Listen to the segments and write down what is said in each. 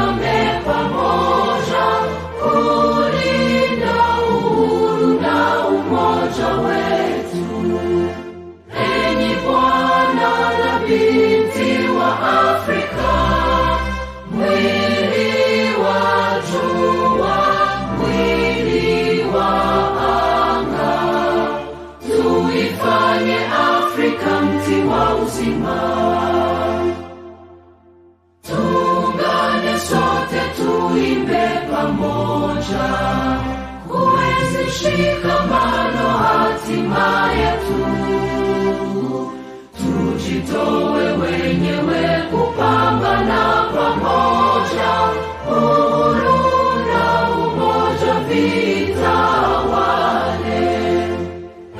tusimame pamoja kulinda uhuru na umoja wetu. Enyi Bwana na binti wa Afrika, mwili wa jua, mwili wa anga, tuifanye Afrika mti wa uzima. Tuungane sote tuimbe pamoja, kuenzi shikamano hatima yetu. Tujitoe wenyewe kupambana pamoja, uhuru na umoja vitawale.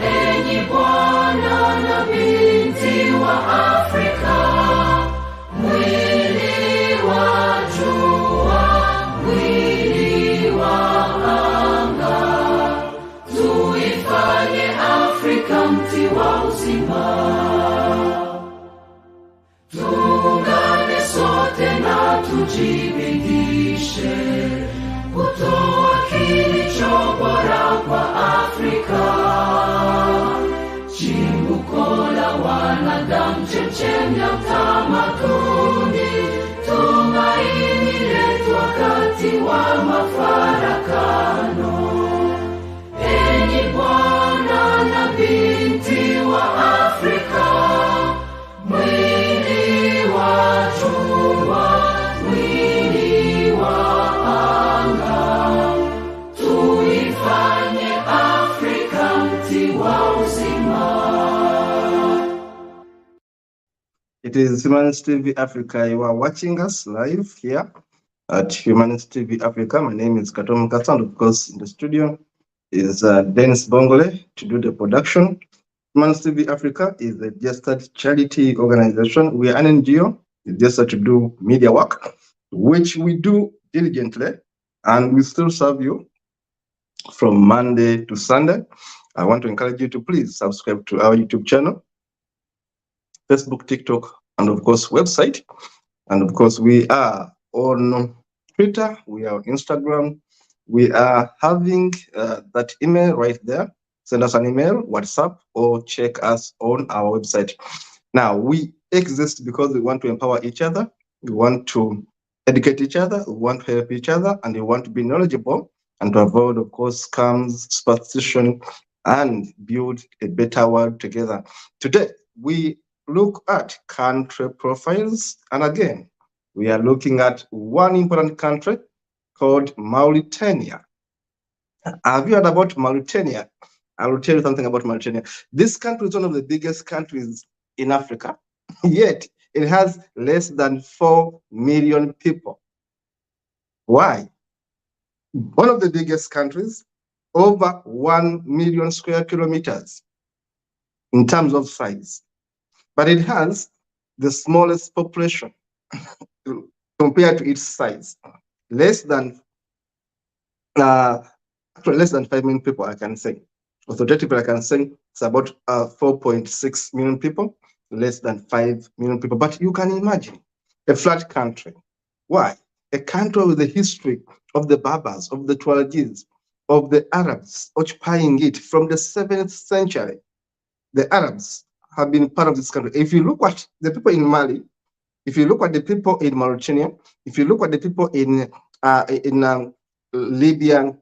Enyi Bwana na binti wa Afrika, mwili wa jua, mwili wa anga, tuifanye Afrika mti wa uzima. Tuungane sote na tujibidishe kutoa kilicho bora kwa Afrika, chimbuko la wanadamu, chemchemi ya utamaduni, tumaini letu wakati wa mafarakano. Enyi Bwana na binti wa Afrika, mwili wa jua, mwili wa anga, tuifanye Afrika mti wa uzima. It is Humanist TV Africa. You are watching us live here at Humanist TV Africa. My name is Katom Kasa, and of course in the studio is Dennis Bongole to do the production. Humanist TV Africa is a registered charity organization. We are an NGO, registered to do media work, which we do diligently, and we still serve you from Monday to Sunday. I want to encourage you to please subscribe to our YouTube channel, Facebook, TikTok, and of course website. And of course we are on Twitter, we are on Instagram, we are having that email right there. Send us an email, WhatsApp, or check us on our website. Now, we exist because we want to empower each other, we want to educate each other, we want to help each other, and we want to be knowledgeable and to avoid, of course, scams, superstition, and build a better world together. Today, we look at country profiles, and again, we are looking at one important country called Mauritania. Have you heard about Mauritania? I will tell you something about Mauritania. This country is one of the biggest countries in Africa, yet it has less than 4 million people. Why? One of the biggest countries, over 1 million square kilometers in terms of size, but it has the smallest population compared to its size. Less than 5 million people, I can say. Authoritatively, I can say it's about 4.6 million people, less than 5 million people. But you can imagine a flat country. Why? A country with a history of the Berbers, of the Tuaregs, of the Arabs occupying it from the 7th century. The Arabs have been part of this country. If you look at the people in Mali, if you look at the people in Mauritania, if you look at the people in Libya,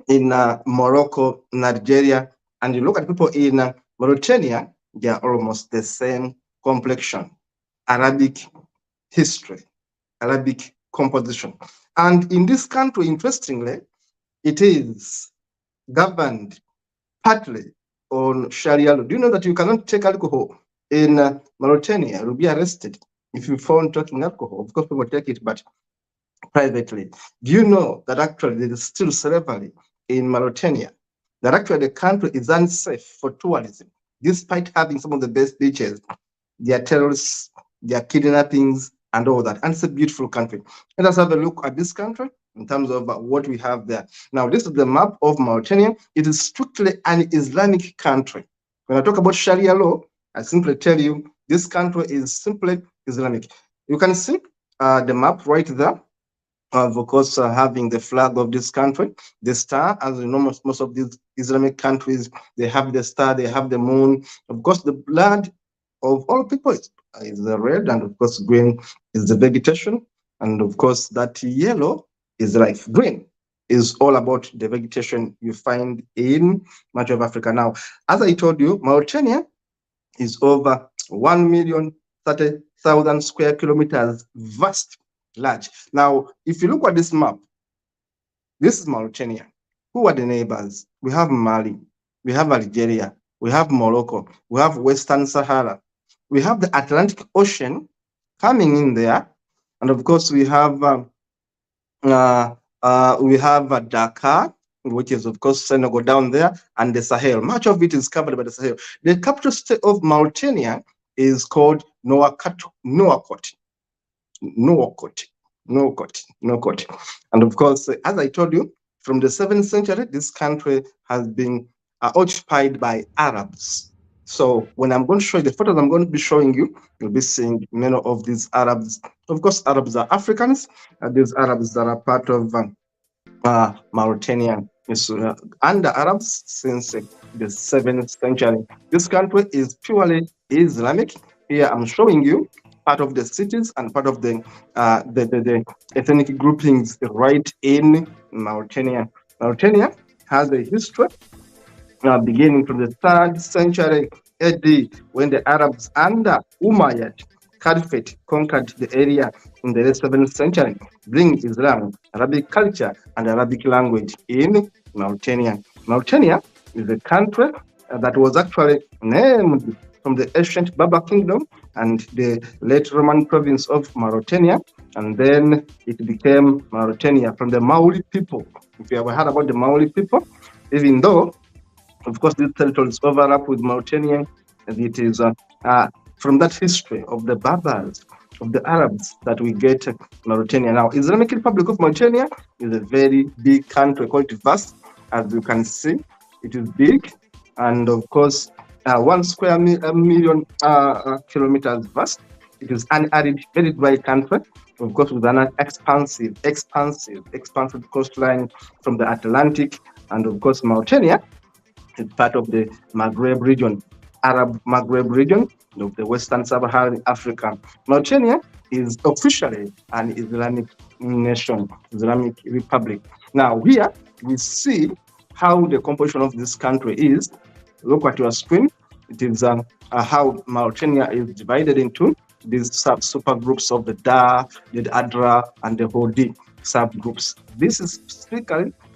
in Morocco, Nigeria, and you look at people in Mauritania, they are almost the same complexion. Arabic history, Arabic composition. And in this country, interestingly, it is governed partly on Sharia law. Do you know that you cannot take alcohol in Mauritania? You'll be arrested if you found taking alcohol. Of course, people take it, but privately. Do you know that actually there is still slavery in Mauritania? That actually the country is unsafe for tourism, despite having some of the best beaches. There are terrorists, there are kidnappings, and all that. And it's a beautiful country. Let us have a look at this country in terms of what we have there. Now, this is the map of Mauritania. It is strictly an Islamic country. When I talk about Sharia law, I simply tell you this country is simply Islamic. You can see the map right there. of course, having the flag of this country, the star. As you know, most of these Islamic countries, they have the star, they have the moon. Of course, the blood of all people is the red, and of course, green is the vegetation, and of course, that yellow is like green. Is all about the vegetation you find in much of Africa. Now, as I told you, Mauritania is over 1,030,000 square kilometers vast, large. Now, if you look at this map, this is Mauritania. Who are the neighbors? We have Mali, we have Algeria, we have Morocco, we have Western Sahara, we have the Atlantic Ocean coming in there, and of course we have Dakar, which is of course Senegal down there, and the Sahel. Much of it is covered by the Sahel. The capital city of Mauritania is called Nouakchott. And of course, as I told you, from the 7th century, this country has been occupied by Arabs. So when I'm going to show you the photos I'm going to be showing you, you'll be seeing many of these Arabs. Of course, Arabs are Africans, and these Arabs that are part of Mauritania is under Arabs since the 7th century. This country is purely Islamic. Here I'm showing you part of the cities and part of the ethnic groupings right in Mauritania. Mauritania has a history beginning from the 3rd century AD, when the Arabs under Umayyad Caliphate conquered the area in the 7th century, bringing Islam, Arabic culture, and Arabic language in Mauritania. Mauritania is a country that was actually named from the ancient Berber kingdom and the late Roman province of Mauritania, and then it became Mauritania from the Maori people. If you ever heard about the Maori people, even though, of course, these territories overlap with Mauritania, and it is from that history of the Berbers, of the Arabs, that we get Mauritania. Now, Islamic Republic of Mauritania is a very big country, quite vast, as you can see. It is big, and of course, 1 square million kilometers vast. It is an arid, very dry country, of course, with an expansive coastline from the Atlantic, and of course, Mauritania is part of the Maghreb region, Arab Maghreb region of the Western Sub-Saharan Africa. Mauritania is officially an Islamic nation, Islamic Republic. Now here we see how the composition of this country is. Look at your screen. It is how Mauritania is divided into these supergroups of the Da, the Adra, and the Hodi subgroups. This is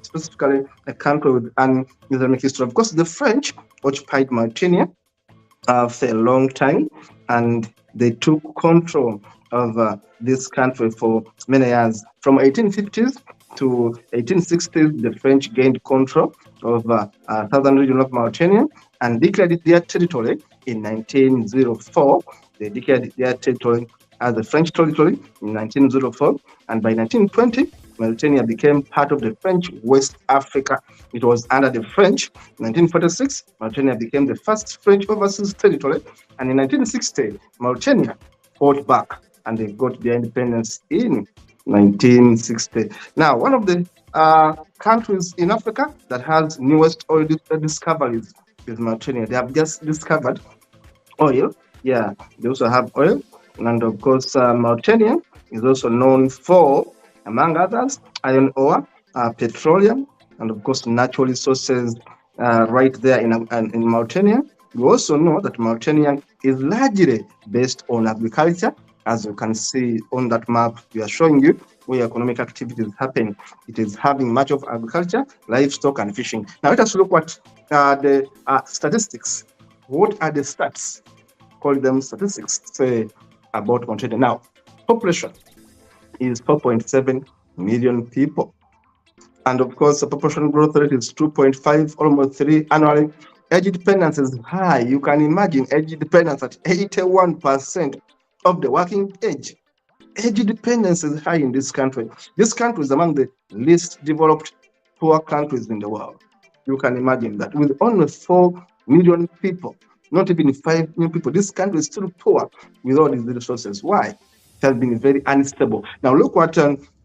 specifically a country with an Islamic history. Of course, the French occupied Mauritania for a long time, and they took control of this country for many years. From 1850s to 1860s, the French gained control of southern region of Mauritania and declared it their territory in 1904. They declared their territory as a French territory in 1904, and by 1920, Mauritania became part of the French West Africa. It was under the French. In 1946, Mauritania became the first French overseas territory, and in 1960, Mauritania fought back and they got their independence in 1960. Now, one of the countries in Africa that has newest oil discoveries is Mauritania. They have just discovered oil. Yeah, they also have oil. And of course, Mauritania is also known for, among others, iron ore, petroleum, and of course, natural resources right there in Mauritania. You also know that Mauritania is largely based on agriculture. As you can see on that map we are showing you, where economic activities happen, it is having much of agriculture, livestock, and fishing. Now let us look at the statistics. What are the stats? Call them statistics, say, about Mauritania. Now, population is 4.7 million people. And of course, the population growth rate is 2.5, almost 3 annually. Age dependence is high. You can imagine age dependence at 81% of the working age. Age dependence is high in this country. This country is among the least developed poor countries in the world. You can imagine that with only 4 million people, not even 5 million people, this country is still poor with all these resources. Why? It has been very unstable. Now look what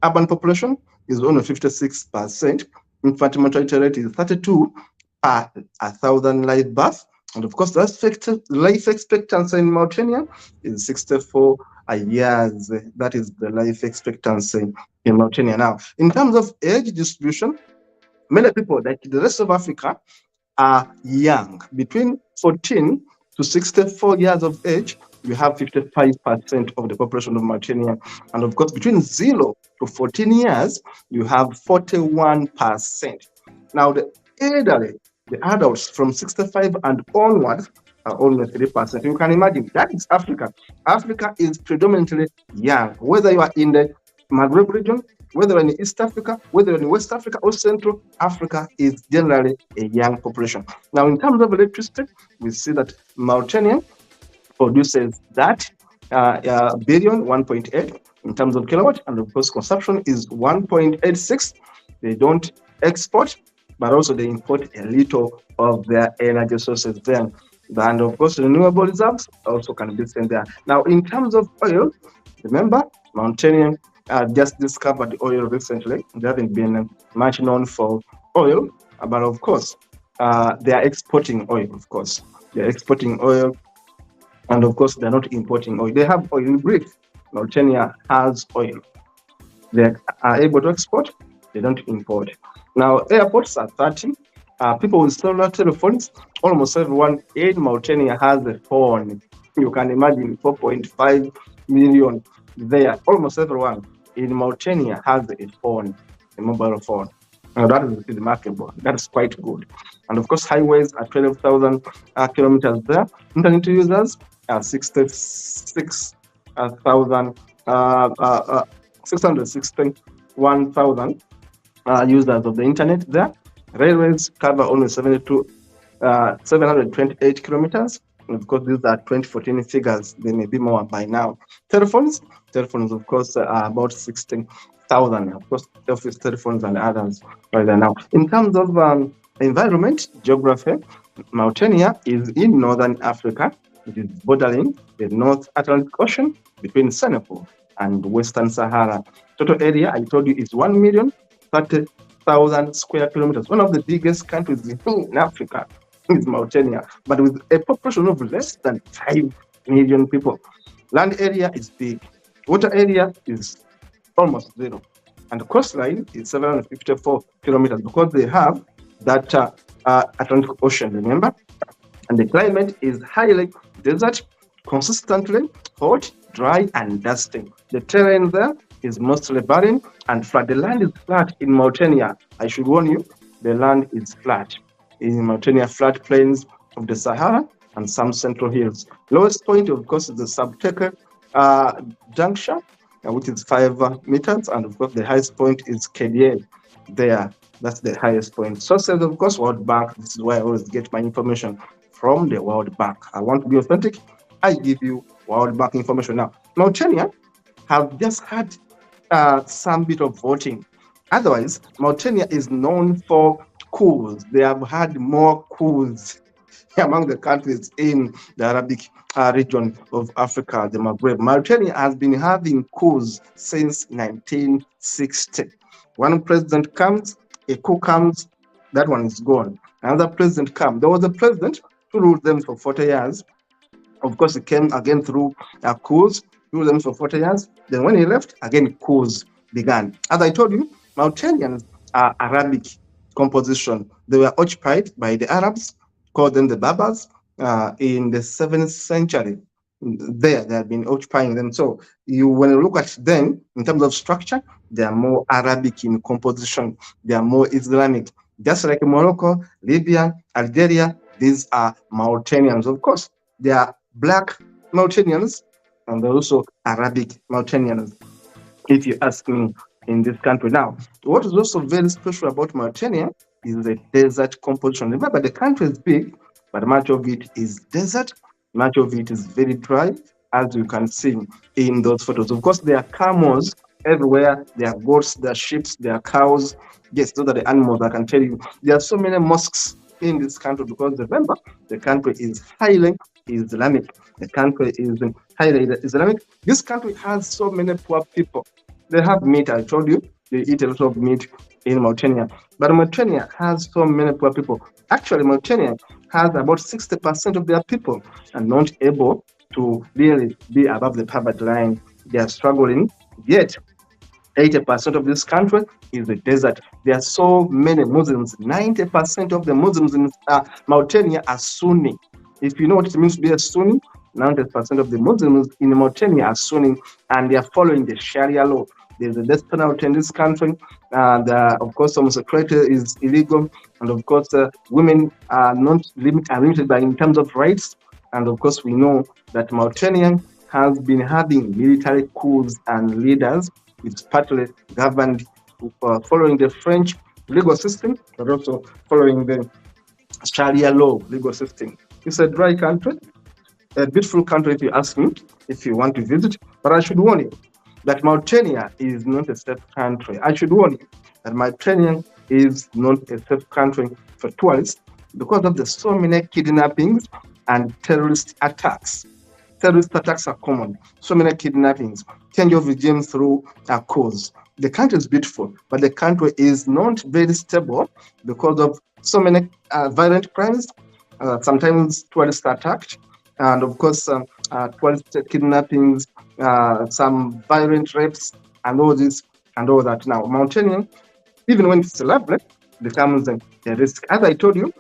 urban population is only 56%. Infant mortality rate is 32 per 1,000 live births. And of course, the life expectancy in Mauritania is 64 years. That is the life expectancy in Mauritania. Now, in terms of age distribution, many people, like the rest of Africa, are young. Between 14 to 64 years of age, you have 55% of the population of Mauritania. And of course, between 0 to 14 years, you have 41%. Now, the elderly, the adults from 65 and onwards, are only 3%. You can imagine that is Africa. Africa is predominantly young, whether you are in the Maghreb region, whether in East Africa, whether in West Africa or Central Africa, is generally a young population. Now, in terms of electricity, we see that Mauritania produces that billion 1.8 in terms of kilowatt, and of course consumption is 1.86. They don't export, but also they import a little of their energy sources there. And of course, renewable reserves also can be sent there. Now, in terms of oil, remember, Mauritania just discovered oil recently. They haven't been much known for oil, but of course, they are exporting oil, of course. They're exporting oil, and of course, they're not importing oil. They have oil. In brief, Mauritania has oil. They are able to export, they don't import. Now, airports are 30. People with cellular telephones, almost everyone in Mauritania has a phone. You can imagine 4.5 million there. Almost everyone in Mauritania has a phone, a mobile phone. Now, that is remarkable. That is quite good. And of course, highways are 12,000 kilometers there. Internet users are 66,000, 661,000 users of the internet there. Railways cover only 728 kilometers. And of course, these are 2014 figures. They may be more by now. Telephones, of course, are about 16,000. Of course, office telephones and others right there now. In terms of environment, geography, Mauritania is in northern Africa. It is bordering the North Atlantic Ocean between Senegal and Western Sahara. Total area, I told you, is 1,030,000 square kilometers. One of the biggest countries in Africa is Mauritania, but with a population of less than 5 million people. Land area is big. Water area is almost zero. And the coastline is 754 kilometers because they have that Atlantic Ocean, remember? And the climate is highly desert, consistently hot, dry, and dusty. The terrain there is mostly barren and flat. The land is flat in Mauritania. I should warn you, the land is flat. In Mauritania, flat plains of the Sahara and some central hills. Lowest point, of course, is the Subteca juncture, which is 5 meters, and of course, the highest point is Kedier. There, that's the highest point. Sources, of course, World Bank. This is where I always get my information from, the World Bank. I want to be authentic. I give you World Bank information. Now, Mauritania have just had some bit of voting. Otherwise, Mauritania is known for coups. They have had more coups among the countries in the Arabic region of Africa, the Maghreb. Mauritania has been having coups since 1960. One president comes, a coup comes, that one is gone. Another president comes. There was a president who ruled them for 40 years. Of course, he came again through coups, ruled them for 40 years. Then when he left, again, coups began. As I told you, Mauritanians are Arabic composition. They were occupied by the Arabs, called them the Berbers, in the 7th century. They have been occupying them. So when you look at them in terms of structure, they are more Arabic in composition. They are more Islamic. Just like Morocco, Libya, Algeria, these are Mauritanians. Of course, they are black Mauritanians and they're also Arabic Mauritanians, if you ask me, in this country. Now, what is also very special about Mauritania is the desert composition. Remember, the country is big, but much of it is desert. Much of it is very dry, as you can see in those photos. Of course, there are camels everywhere. There are goats, there are sheep, there are cows. Yes, those are the animals. I can tell you. There are so many mosques in this country because remember, the country is highly Islamic. The country is highly Islamic. This country has so many poor people. They have meat, I told you. They eat a lot of meat in Mauritania. But Mauritania has so many poor people. Actually, Mauritania has about 60% of their people are not able to really be above the poverty line. They are struggling. Yet, 80% of this country is a desert. There are so many Muslims. 90% of the Muslims in Mauritania are Sunni. If you know what it means to be a Sunni, 90% of the Muslims in Mauritania are Sunni, and they are following the Sharia law. There's a death penalty in this country, and of course, homosexuality is illegal, and of course, women are not limited by in terms of rights. And of course, we know that Mauritania has been having military coups and leaders. It's partly governed following the French legal system, but also following the Sharia law legal system. It's a dry country, a beautiful country if you ask me, if you want to visit. But I should warn you that Mauritania is not a safe country. I should warn you that Mauritania is not a safe country for tourists because of the so many kidnappings and terrorist attacks. Terrorist attacks are common. So many kidnappings, change of regime through a cause. The country is beautiful, but the country is not very stable because of so many violent crimes. Sometimes tourists are attacked, and of course, tourist kidnappings, some violent rapes, and all this and all that. Now, Mauritania, even when it's lovely, becomes a risk. As I told you,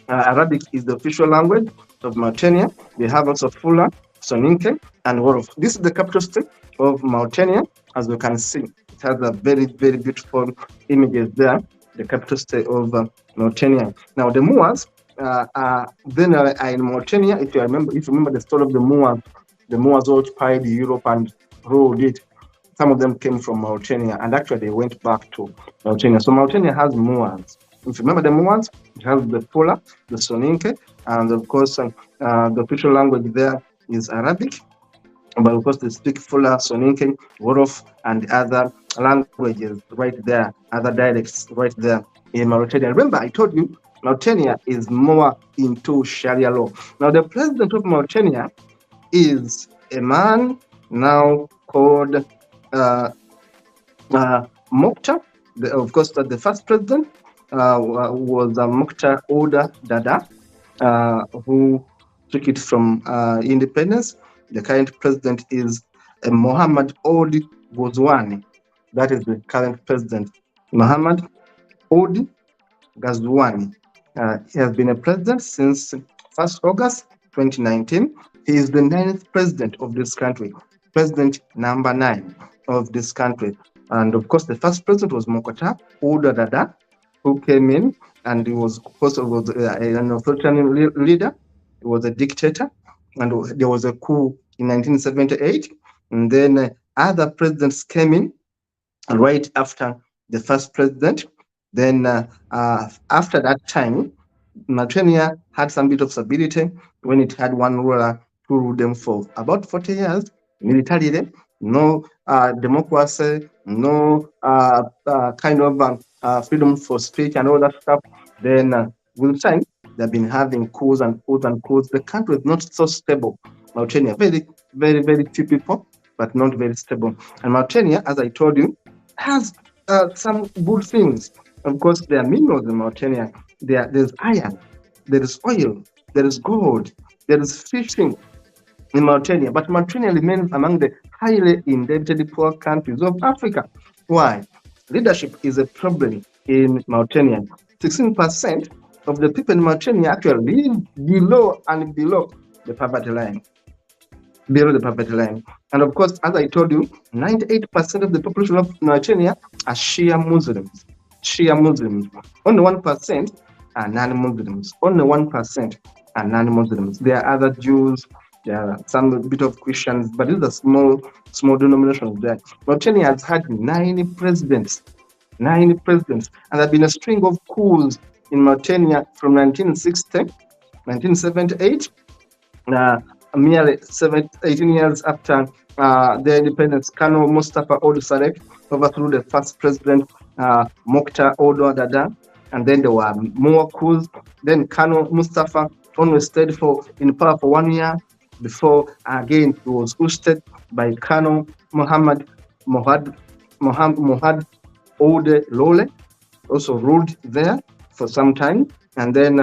Arabic is the official language of Mauritania. They have also Fula, Soninke, and Wolof. This is the capital city of Mauritania. As you can see, it has a very, very beautiful images there, the capital city of Mauritania. Now, the Moors then are in Mauritania. If you remember the story of the Moors occupied Europe and ruled it. Some of them came from Mauritania, and actually they went back to Mauritania. So Mauritania has Moors. If you remember the Moors, it has the Fula, the Soninke, and of course the official language there is Arabic. But of course they speak Fula, Soninke, Wolof, and other languages right there, other dialects right there in Mauritania. Remember, I told you Mauritania is more into Sharia law. Now, the president of Mauritania is a man now called Mokhtar. Of course, the first president was Mokhtar Ould Dada, who took it from independence. The current president is Mohamed Ould Ghazouani. That is the current president, Mohamed Ould Ghazouani. He has been a president since 1st August 2019. He is the 9th president of this country, president number 9 of this country. And of course, the first president was Mokhtar Ould Dada, who came in, and he was also an authoritarian leader. He was a dictator, and there was a coup in 1978. And then other presidents came in right after the first president. Then after that time, Mauritania had some bit of stability when it had one ruler who ruled them for about 40 years, militarily, no democracy, no kind of freedom for speech and all that stuff. Then with time, they've been having coups and coups and coups. The country is not so stable. Mauritania, very, very, very few people, but not very stable. And Mauritania, as I told you, has some good things. Of course, there are minerals in Mauritania. There's iron, there is oil, there is gold, there is fishing in Mauritania. But Mauritania remains among the highly indebted poor countries of Africa. Why? Leadership is a problem in Mauritania. 16% of the people in Mauritania actually live below the poverty line. Below the poverty line. And of course, as I told you, 98% of the population of Mauritania are Shia Muslims. Shia Muslims. Only 1% are non-Muslims. Only 1% are non-Muslims. There are other Jews, there are some bit of Christians, but these are small denominations there. Mauritania has had 9 presidents, and there have been a string of coups in Mauritania from 1960, 1978, merely 18 years after their independence. Colonel Mustafa Ould Salek overthrew the first president, Mokhtar Ould Dada, and then there were more coups. Then Colonel Mustafa only stayed in power for 1 year before again he was ousted by Colonel Mohamed Mohad Ode Lole also ruled there for some time. And then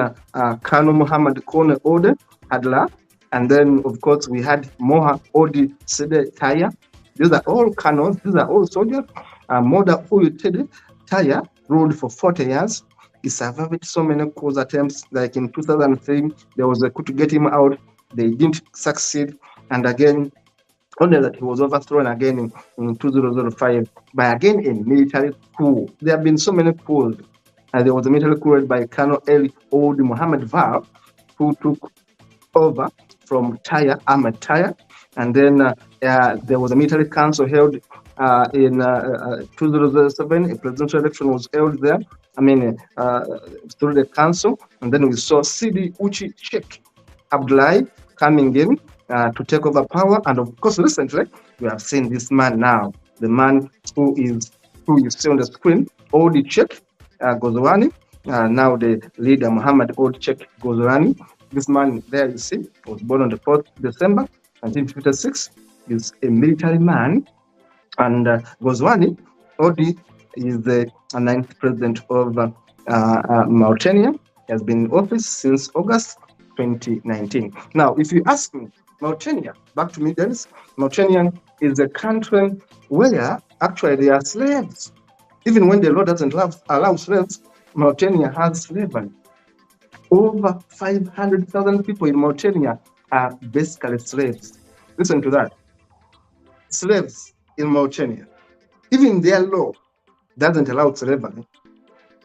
Kano Muhammad Kone Ode Adla. And then, of course, we had Moha Odi Sede Taya. These are all canons, these are all soldiers. Moda Uyutede Taya ruled for 40 years. He survived so many coup attempts. Like in 2003, there was a coup to get him out. They didn't succeed. And again, only that he was overthrown again in 2005 by again a military coup. There have been so many coups. There was a military coup led by Colonel El Old Muhammad Val, who took over from Taya, Ahmed Taya. And then there was a military council held in 2007. A presidential election was held there. Through the council. And then we saw Sidi Uchi Sheikh Abdullahi coming in to take over power. And of course, recently, we have seen this man now, the man who you see on the screen, Odi Sheikh Gozwani, now the leader, Muhammad Old Sheikh Gozwani. This man there, you see, was born on the 4th December 1956. He's a military man. And Gozwani Odi is the 9th president of Mauritania. He has been in office since August 2019. Now, if you ask me, Mauritania, back to me, Dennis, Mauritania is a country where actually they are slaves. Even when the law doesn't allow slaves, Mauritania has slavery. Over 500,000 people in Mauritania are basically slaves. Listen to that. Slaves in Mauritania. Even their law doesn't allow slavery.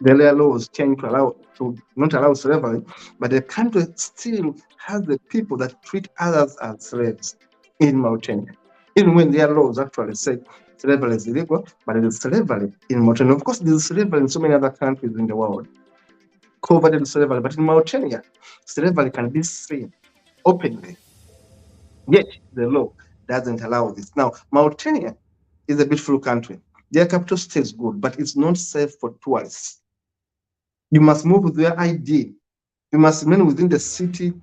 The law was changed to not allow slavery, but the country still has the people that treat others as slaves in Mauritania. Even when their laws actually say slavery is illegal, but it is slavery in Mauritania. Of course, there is slavery in so many other countries in the world, covered in slavery, but in Mauritania, slavery can be seen openly. Yet the law doesn't allow this. Now, Mauritania is a beautiful country. Their capital city is good, but it's not safe for tourists. You must move with your ID. You must remain within the city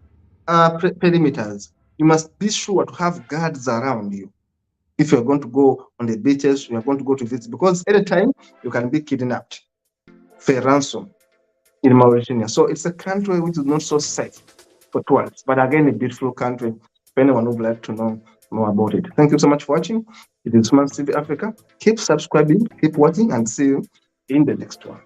perimeters. You must be sure to have guards around you. If you're going to go on the beaches, you're going to go to visit, because anytime you can be kidnapped for a ransom in Mauritania. So it's a country which is not so safe for tourists, but again, a beautiful country for anyone who would like to know more about it. Thank you so much for watching. It is Smart TV Africa. Keep subscribing, keep watching, and see you in the next one.